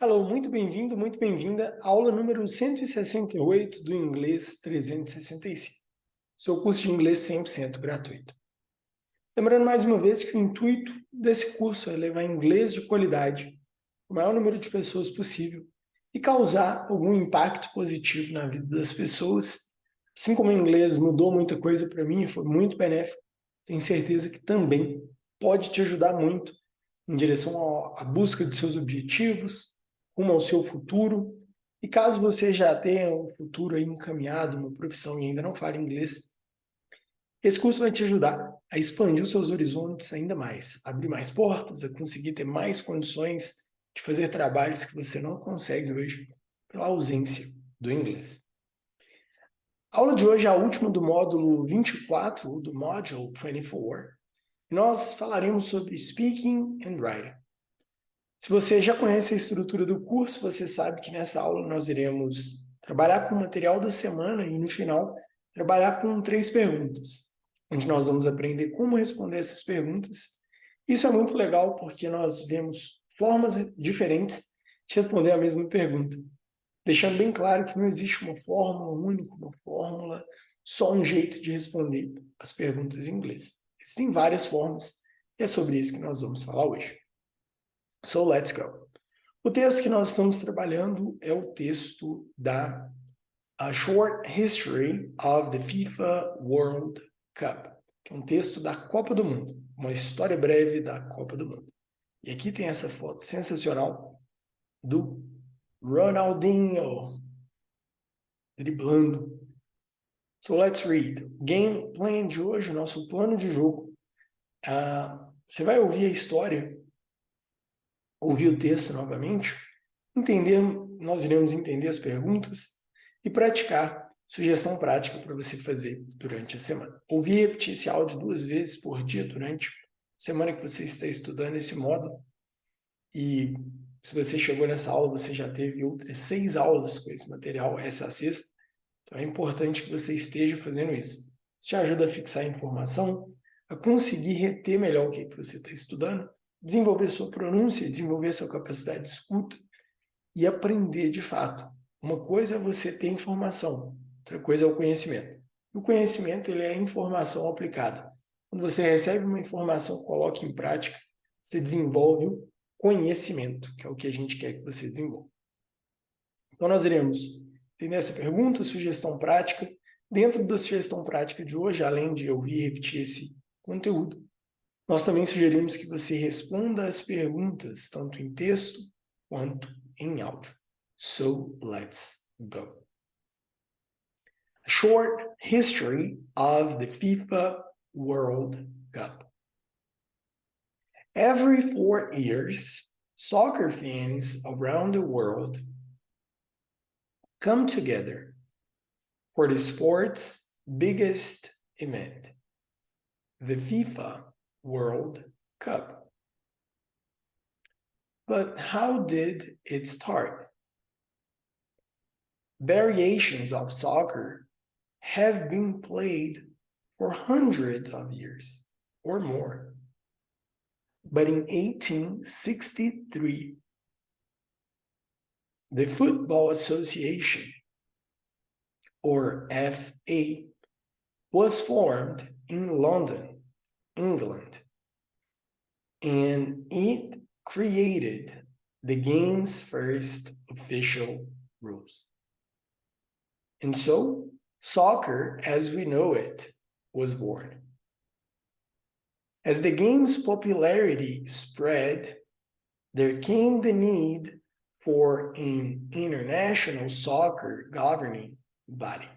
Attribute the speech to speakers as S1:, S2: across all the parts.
S1: Hello, muito bem-vindo, muito bem-vinda à aula número 168 do Inglês 365, seu curso de inglês 100% gratuito. Lembrando mais uma vez que o intuito desse curso é levar inglês de qualidade para o maior número de pessoas possível e causar algum impacto positivo na vida das pessoas. Assim como o inglês mudou muita coisa para mim e foi muito benéfico, tenho certeza que também pode te ajudar muito em direção à busca de seus objetivos, rumo ao seu futuro. E caso você já tenha um futuro aí encaminhado, uma profissão e ainda não fale inglês, esse curso vai te ajudar a expandir os seus horizontes ainda mais, abrir mais portas, a conseguir ter mais condições de fazer trabalhos que você não consegue hoje pela ausência do inglês. A aula de hoje é a última do módulo 24, do Module 24, e nós falaremos sobre Speaking and Writing. Se você já conhece a estrutura do curso, você sabe que nessa aula nós iremos trabalhar com o material da semana e, no final, trabalhar com 3 perguntas, onde nós vamos aprender como responder essas perguntas. Isso é muito legal porque nós vemos formas diferentes de responder a mesma pergunta, deixando bem claro que não existe uma fórmula única, uma fórmula, só um jeito de responder as perguntas em inglês. Existem várias formas e é sobre isso que nós vamos falar hoje. So, let's go. O texto que nós estamos trabalhando é o texto da A Short History of the FIFA World Cup, que é um texto da Copa do Mundo, uma história breve da Copa do Mundo. E aqui tem essa foto sensacional do Ronaldinho driblando. So, let's read. Game plan de hoje, o nosso plano de jogo. Você vai ouvir a história, ouvir o texto novamente, nós iremos entender as perguntas e praticar sugestão prática para você fazer durante a semana. Ouvir e repetir esse áudio 2 vezes por dia durante a semana que você está estudando esse módulo. E se você chegou nessa aula, você já teve outras 6 aulas com esse material, essa é a 6ª. Então é importante que você esteja fazendo isso. Isso te ajuda a fixar a informação, a conseguir reter melhor o que você está estudando, desenvolver sua pronúncia, desenvolver sua capacidade de escuta e aprender de fato. Uma coisa é você ter informação, outra coisa é o conhecimento. O conhecimento ele é a informação aplicada. Quando você recebe uma informação, coloca em prática, você desenvolve o conhecimento, que é o que a gente quer que você desenvolva. Então nós iremos entender essa pergunta, sugestão prática. Dentro da sugestão prática de hoje, além de ouvir e repetir esse conteúdo, nós também sugerimos que você responda as perguntas, tanto em texto quanto em áudio. So, let's go. A short history of the FIFA World Cup. Every 4 years, soccer fans around the world come together for the sport's biggest event, the FIFA World Cup. But how did it start? Variations of soccer have been played for hundreds of years or more. But in 1863, the Football Association, or FA, was formed in London, England, and it created the game's first official rules. And so, soccer, as we know it, was born. As the game's popularity spread, there came the need for an international soccer governing body.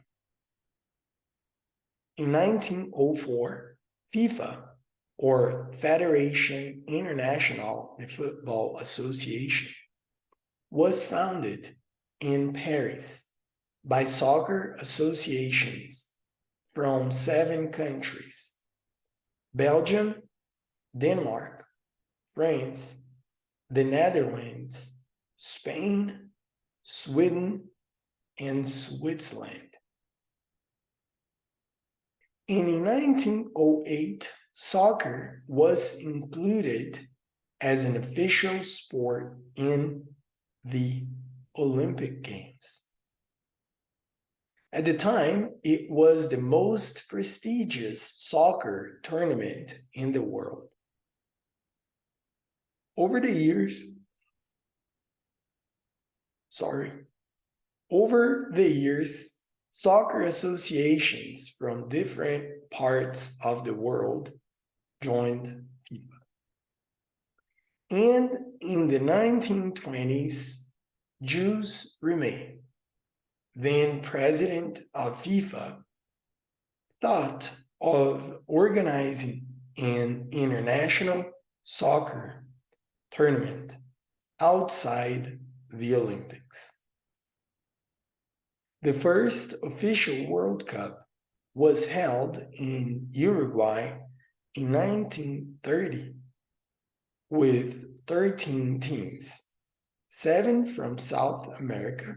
S1: In 1904, FIFA, or Fédération Internationale de Football Association, was founded in Paris by soccer associations from 7 countries: Belgium, Denmark, France, the Netherlands, Spain, Sweden, and Switzerland. And in 1908, soccer was included as an official sport in the Olympic Games. At the time, it was the most prestigious soccer tournament in the world. Over the years, soccer associations from different parts of the world joined FIFA. And in the 1920s, Jules Rimet, then president of FIFA, thought of organizing an international soccer tournament outside the Olympics. The first official World Cup was held in Uruguay in 1930 with 13 teams, 7 from South America,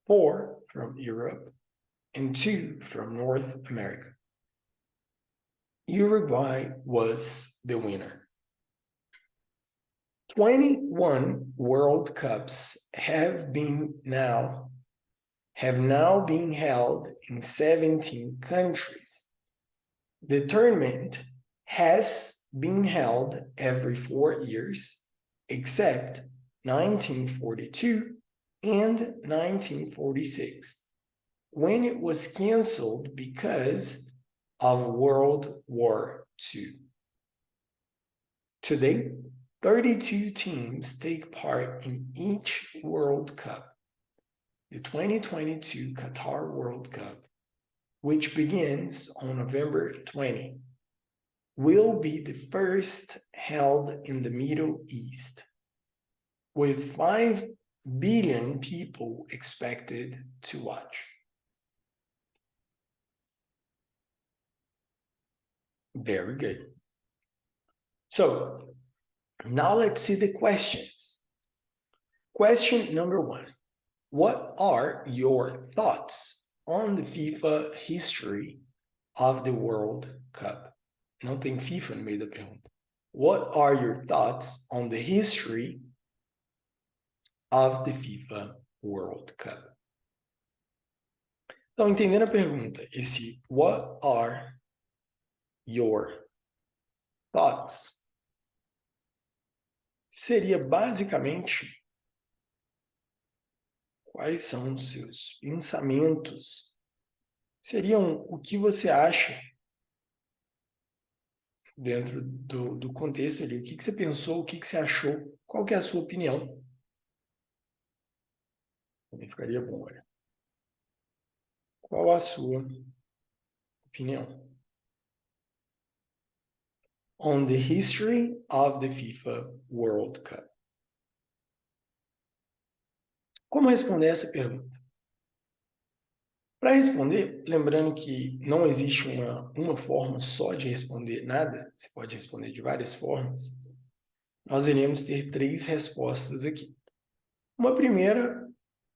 S1: 4 from Europe, and 2 from North America. Uruguay was the winner. 21 World Cups have now been held in 17 countries. The tournament has been held every 4 years, except 1942 and 1946, when it was canceled because of World War II. Today, 32 teams take part in each World Cup. The 2022 Qatar World Cup, which begins on November 20, will be the first held in the Middle East, with 5 billion people expected to watch. Very good. So, now let's see the questions. Question number 1. What are your thoughts on the FIFA history of the World Cup? Não tem FIFA no meio da pergunta. What are your thoughts on the history of the FIFA World Cup? Então, entendendo a pergunta, esse what are your thoughts seria basicamente quais são os seus pensamentos, seriam o que você acha dentro do contexto ali, o que você pensou, o que você achou, qual que é a sua opinião. Também ficaria bom, olha. Qual a sua opinião on the history of the FIFA World Cup? Como responder essa pergunta? Para responder, lembrando que não existe uma forma só de responder nada, você pode responder de várias formas, nós iremos ter 3 respostas aqui. Uma primeira,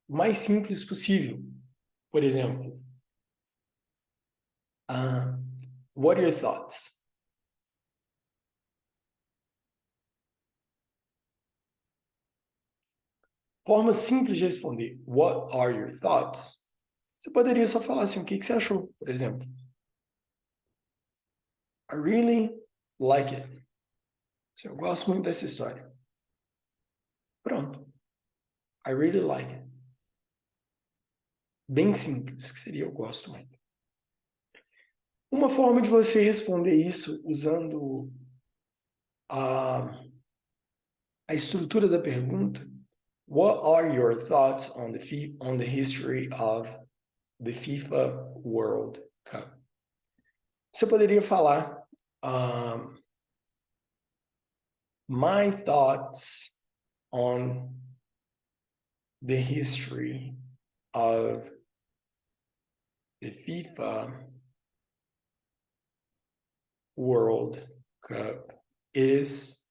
S1: mais simples possível. Por exemplo, what are your thoughts? Forma simples de responder, what are your thoughts? Você poderia só falar assim, o que você achou, por exemplo. I really like it. Eu gosto muito dessa história. Pronto. I really like it. Bem simples, que seria eu gosto muito. Uma forma de você responder isso usando a estrutura da pergunta, what are your thoughts on the history of the FIFA World Cup? Você poderia falar my thoughts on the history of the FIFA World Cup is...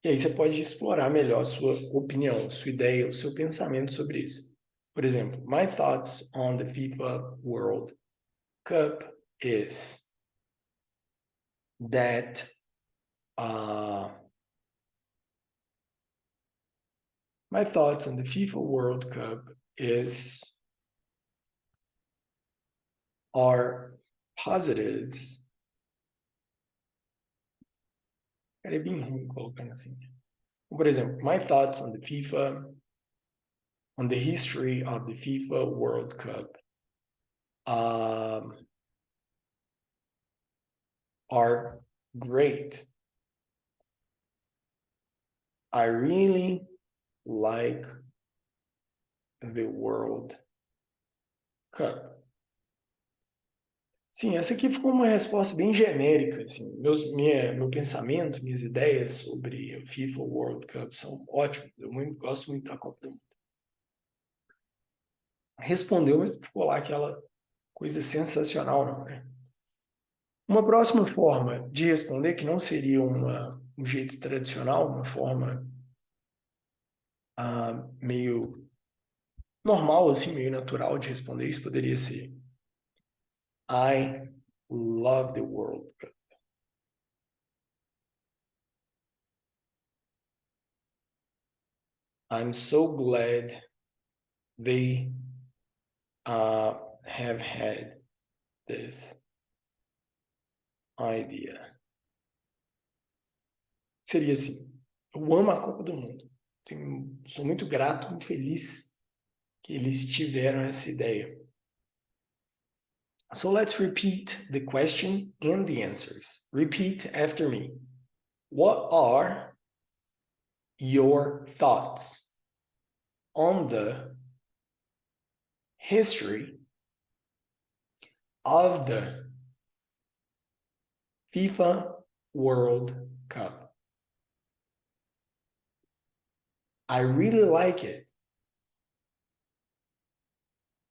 S1: E aí você pode explorar melhor a sua opinião, sua ideia, o seu pensamento sobre isso. Por exemplo, my thoughts on the FIFA World Cup is that My thoughts on the FIFA World Cup are positives. Cara, é bem ruim colocando assim. Por exemplo, my thoughts on the history of the FIFA World Cup are great. I really like the World Cup. Sim, essa aqui ficou uma resposta bem genérica. Assim. Meu pensamento, minhas ideias sobre o FIFA World Cup são ótimas. Eu gosto muito da Copa do Mundo. Respondeu, mas ficou lá aquela coisa sensacional, não, né? Uma próxima forma de responder, que não seria um jeito tradicional, uma forma meio normal, assim, meio natural de responder isso, poderia ser I love the World Cup. I'm so glad they have had this idea. Seria assim, eu amo a Copa do Mundo. Sou muito grato, muito feliz que eles tiveram essa ideia. So let's repeat the question and the answers. Repeat after me. What are your thoughts on the history of the FIFA World Cup? I really like it.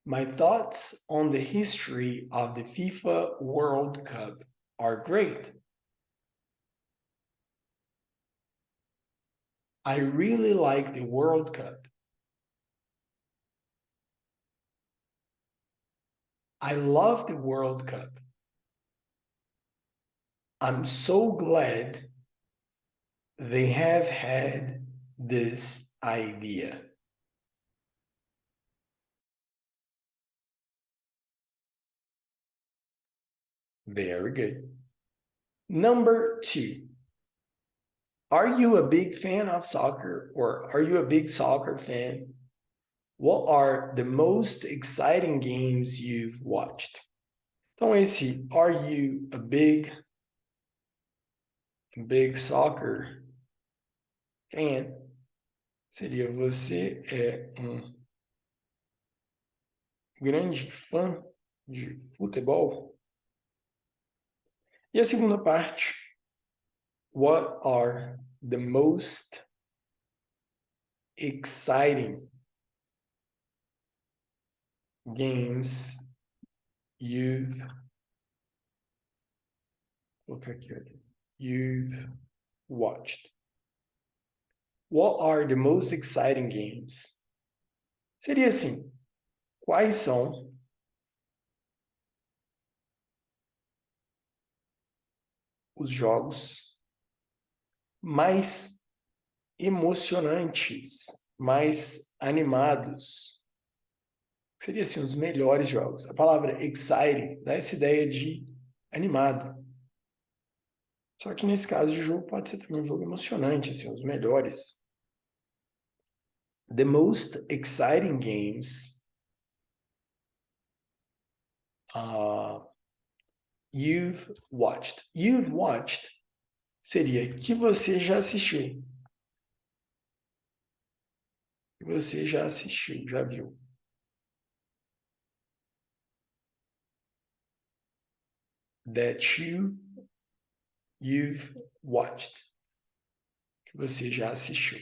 S1: My thoughts on the history of the FIFA World Cup are great. I really like the World Cup. I love the World Cup. I'm so glad they have had this idea. Very good. Number 2. Are you a big fan of soccer, or are you a big soccer fan? What are the most exciting games you've watched? Então esse are you a big soccer fan seria você é grande fã de futebol? E a segunda parte, what are the most exciting games you've watched? What are the most exciting games? Seria assim, quais são os jogos mais emocionantes, mais animados? Seria assim, os melhores jogos. A palavra exciting dá essa ideia de animado. Só que nesse caso de jogo pode ser também um jogo emocionante, assim, os melhores. The most exciting games you've watched. You've watched seria que você já assistiu. Que você já assistiu, já viu. That you've watched. Que você já assistiu.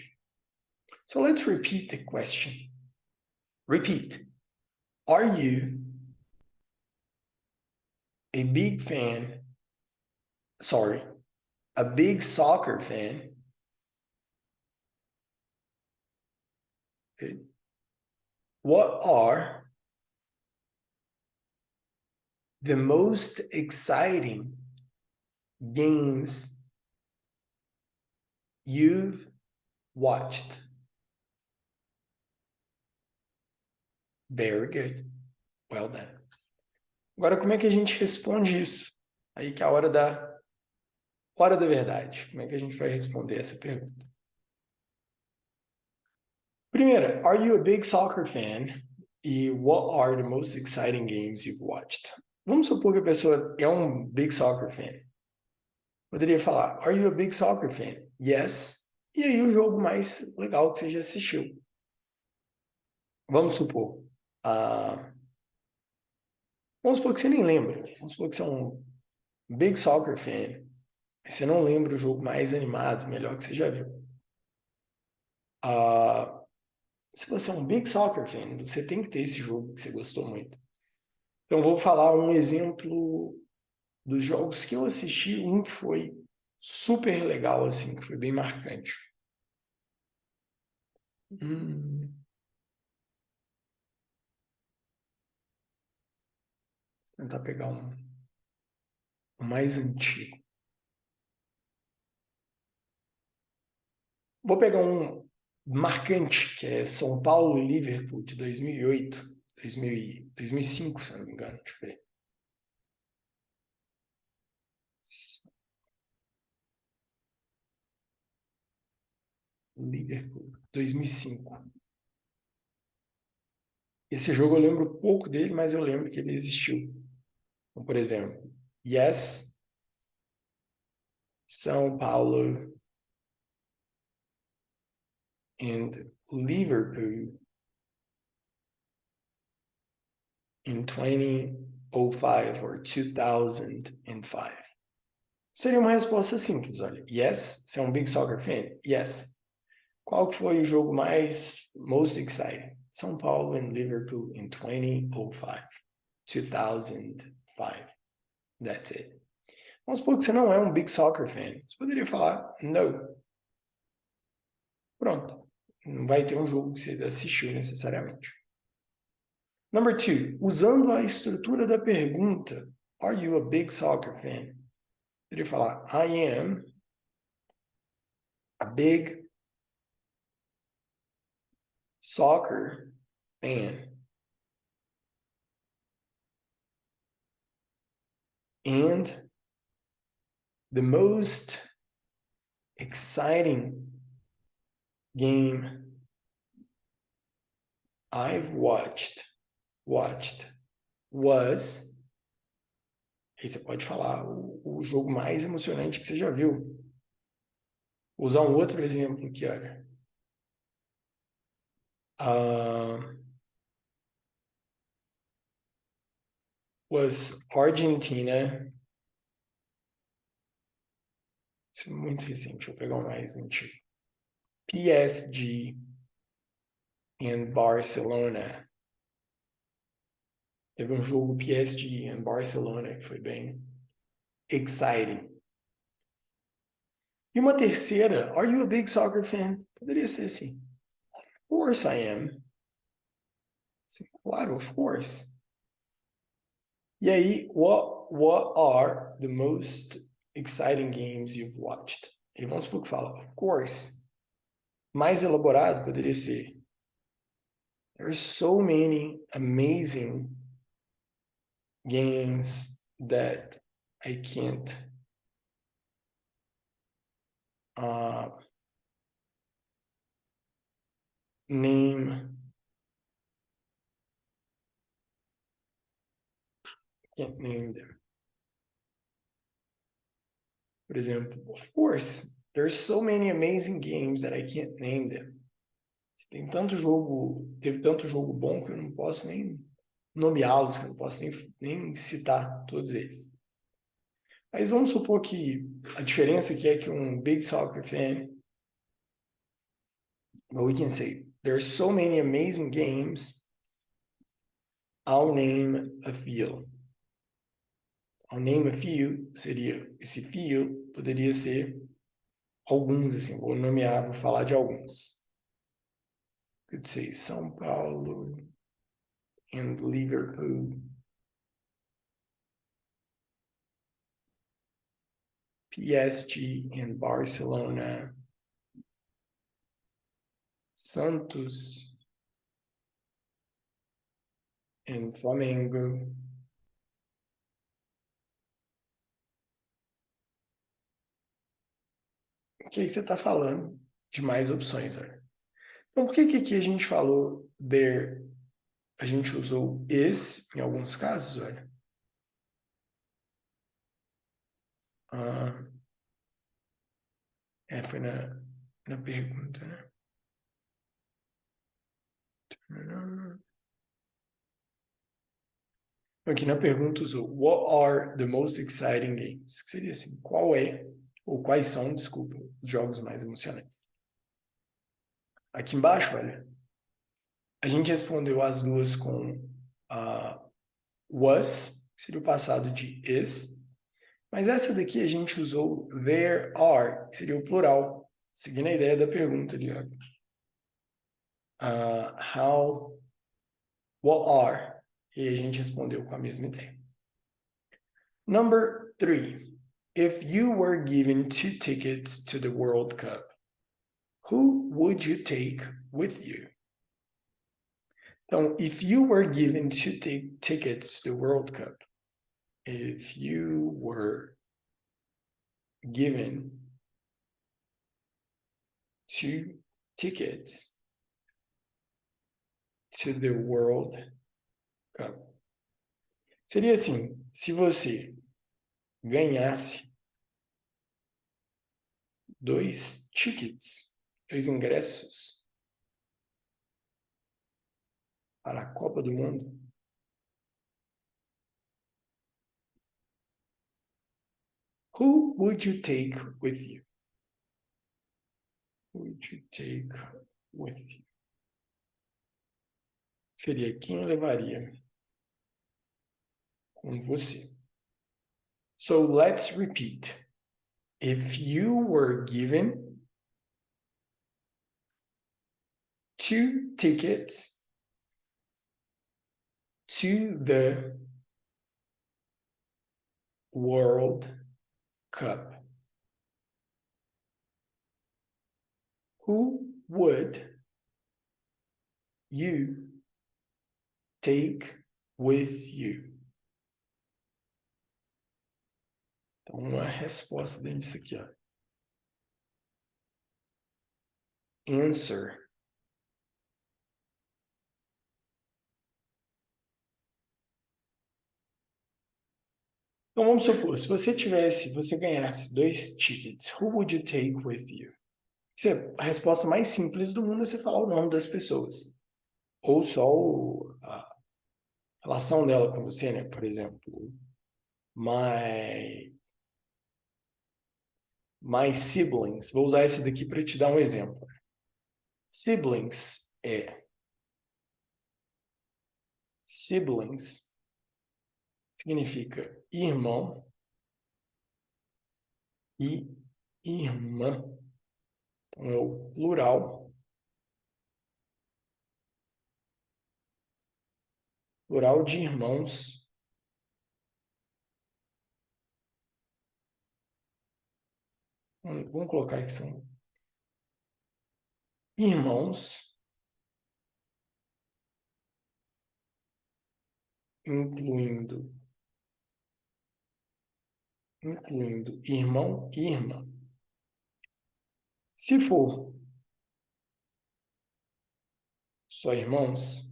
S1: So let's repeat the question. Repeat. Are you a big soccer fan? Good. What are the most exciting games you've watched? Very good. Well done. Agora, como é que a gente responde isso? Aí que é a hora da verdade. Como é que a gente vai responder essa pergunta? Primeira, are you a big soccer fan? E what are the most exciting games you've watched? Vamos supor que a pessoa é um big soccer fan. Poderia falar, are you a big soccer fan? Yes. E aí o jogo mais legal que você já assistiu. Vamos supor. Vamos supor que você nem lembra. Vamos supor que você é um big soccer fan. Mas você não lembra o jogo mais animado, melhor que você já viu. Se você é um big soccer fan, você tem que ter esse jogo que você gostou muito. Então, vou falar um exemplo dos jogos que eu assisti, um que foi super legal, assim, que foi bem marcante. Vou tentar pegar um mais antigo. Vou pegar um marcante, que é São Paulo e Liverpool, de 2008, 2005, se eu não me engano. Deixa eu ver. Liverpool, 2005. Esse jogo eu lembro pouco dele, mas eu lembro que ele existiu. Então, por exemplo, Yes, São Paulo and Liverpool in 2005 or 2005. Seria uma resposta simples, olha. Yes, você é um big soccer fan? Yes. Qual que foi o jogo most exciting? São Paulo and Liverpool in 2005. 2005. That's it. Vamos supor que você não é um big soccer fan. Você poderia falar no. Pronto. Não vai ter um jogo que você assistiu necessariamente. Number 2. Usando a estrutura da pergunta, are you a big soccer fan? Poderia falar, I am a big soccer fan. And the most exciting game I've watched was... Aí você pode falar o jogo mais emocionante que você já viu. Vou usar um outro exemplo aqui, olha. Was Argentina... Isso é muito recente, vou pegar um mais antigo. PSG and Barcelona. Teve um jogo PSG and Barcelona que foi bem exciting. E uma terceira, are you a big soccer fan? Poderia ser assim. Of course I am. Sim, claro, of course. E aí, what are the most exciting games you've watched? E vamos supor que fala, of course. Mais elaborado poderia ser, there are so many amazing games that I can't name them. Por exemplo, of course, there's so many amazing games that I can't name them. Teve tanto jogo bom que eu não posso nem nomeá-los, que eu não posso nem citar todos eles. Mas vamos supor que a diferença aqui é que um big soccer fan, well, we can say, there's so many amazing games, I'll name a few. I'll name a few seria, esse few poderia ser alguns, assim, vou nomear, vou falar de alguns. Could say São Paulo and Liverpool, PSG and Barcelona, Santos em Flamengo. O que você está falando de mais opções, olha. Então, por que aqui a gente falou there? A gente usou esse em alguns casos, olha. Foi na pergunta, né? Aqui na pergunta usou What are the most exciting games? Que seria assim, qual é, ou quais são, desculpa, os jogos mais emocionantes. Aqui embaixo, olha, a gente respondeu as duas com was, que seria o passado de is, mas essa daqui a gente usou there are, que seria o plural, seguindo a ideia da pergunta ali, ó. What are, e a gente respondeu com a mesma ideia. Number 3. If you were given 2 tickets to the World Cup, who would you take with you? Então, if you were given 2 tickets to the World Cup, if you were given 2 tickets to the World Cup. Seria assim, se você ganhasse 2 tickets, 2 ingressos para a Copa do Mundo, who would you take with you? Would you take with you? Seria quem levaria com você. So let's repeat. If you were given 2 tickets to the World Cup, who would you take with you? Então, uma resposta dentro disso aqui, ó. Answer. Então, vamos supor, se você ganhasse 2 tickets, who would you take with you? A resposta mais simples do mundo é você falar o nome das pessoas. Ou só a relação dela com você, né? Por exemplo, my siblings. Vou usar esse daqui para te dar um exemplo. Siblings significa irmão e irmã. Então é o plural de irmãos. Vamos colocar que são irmãos, incluindo irmão e irmã. Se for só irmãos,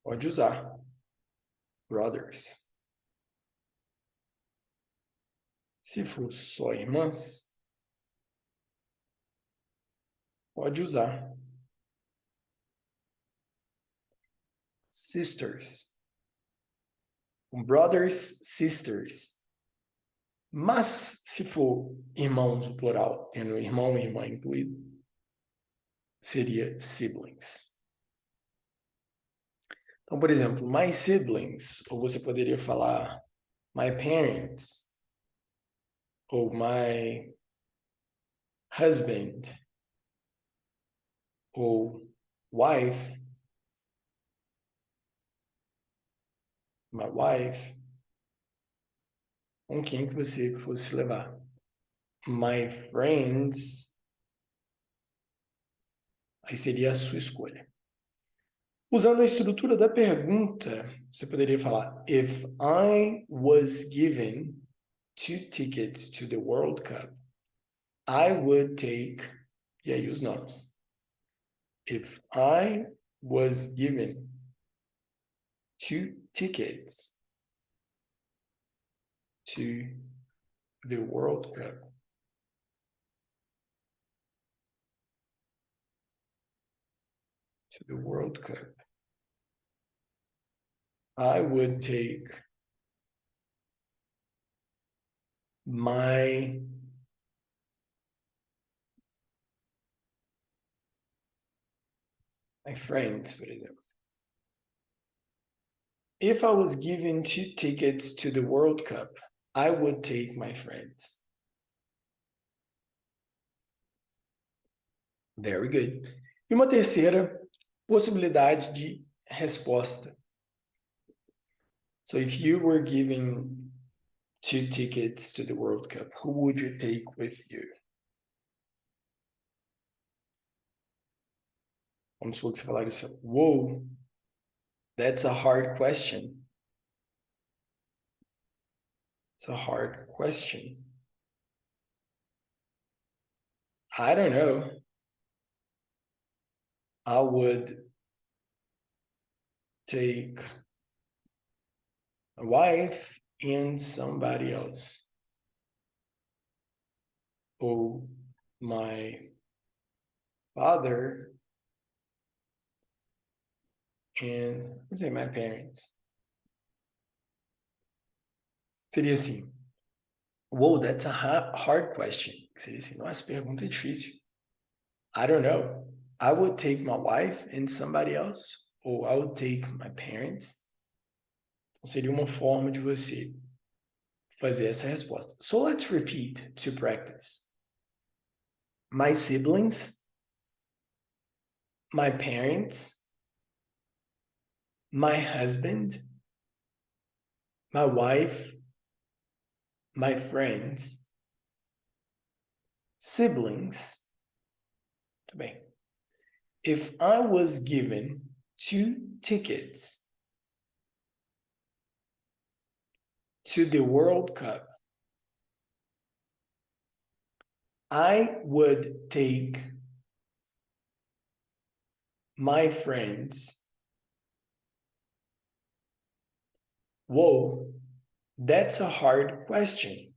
S1: pode usar brothers. Se for só irmãs, pode usar sisters. Brothers, sisters. Mas, se for irmãos, o plural, tendo irmão e irmã incluído, seria siblings. Então, por exemplo, my siblings, ou você poderia falar my parents, ou my husband, ou wife, my wife, com quem que você fosse levar. My friends, Aí seria a sua escolha. Usando a estrutura da pergunta, você poderia falar: If I was given 2 tickets to the World Cup, I would take... E aí os nomes. If I was given 2 tickets to the World Cup, I would take my friends, por exemplo. If I was given 2 tickets to the World Cup, I would take my friends. Very good. E uma terceira possibilidade de resposta. So if you were given 2 tickets to the World Cup, who would you take with you? Vamos supor que você falar isso. Whoa, that's a hard question. It's a hard question. I don't know. I would take a wife and somebody else. Or my father and, let's say, my parents. Seria assim. Whoa, that's a hard question. Seria assim, nossa, pergunta difícil. I don't know. I would take my wife and somebody else. Or I would take my parents. Então, seria uma forma de você fazer essa resposta. So let's repeat to practice. My siblings, my parents, my husband, my wife, my friends, siblings. Muito bem. If I was given 2 tickets to the World Cup, I would take my friends. Whoa, that's a hard question.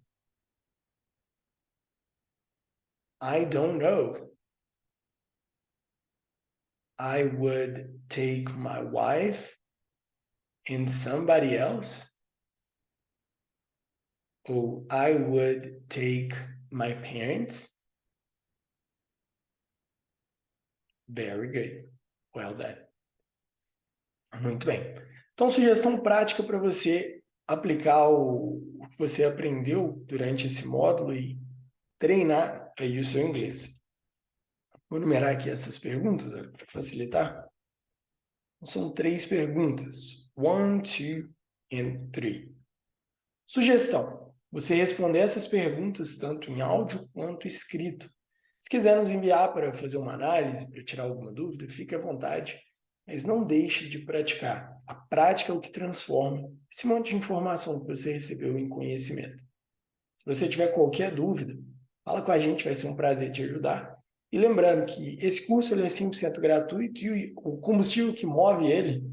S1: I don't know. I would take my wife and somebody else. Or I would take my parents. Very good. Well done. Muito bem. Então, sugestão prática para você aplicar o que você aprendeu durante esse módulo e treinar aí o seu inglês. Vou numerar aqui essas perguntas para facilitar. São 3 perguntas. 1, 2 and 3. Sugestão. Você responder essas perguntas tanto em áudio quanto escrito. Se quiser nos enviar para fazer uma análise, para tirar alguma dúvida, fique à vontade. Mas não deixe de praticar. A prática é o que transforma esse monte de informação que você recebeu em conhecimento. Se você tiver qualquer dúvida, fala com a gente, vai ser um prazer te ajudar. E lembrando que esse curso ele é 100% gratuito e o combustível que move ele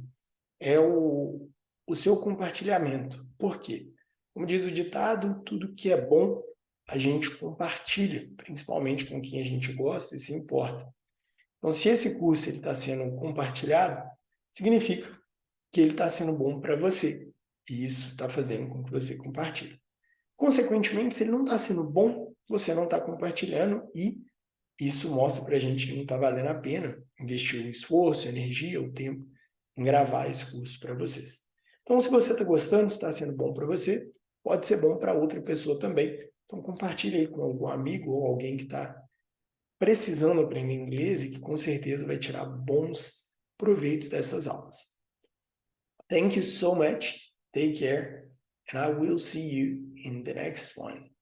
S1: é o seu compartilhamento. Por quê? Como diz o ditado, tudo que é bom a gente compartilha, principalmente com quem a gente gosta e se importa. Então, se esse curso está sendo compartilhado, significa que ele está sendo bom para você. E isso está fazendo com que você compartilhe. Consequentemente, se ele não está sendo bom, você não está compartilhando e isso mostra para a gente que não está valendo a pena investir o esforço, a energia, o tempo em gravar esse curso para vocês. Então, se você está gostando, se está sendo bom para você, pode ser bom para outra pessoa também. Então, compartilhe aí com algum amigo ou alguém que está precisando aprender inglês e que com certeza vai tirar bons proveitos dessas aulas. Thank you so much. Take care. And I will see you in the next one.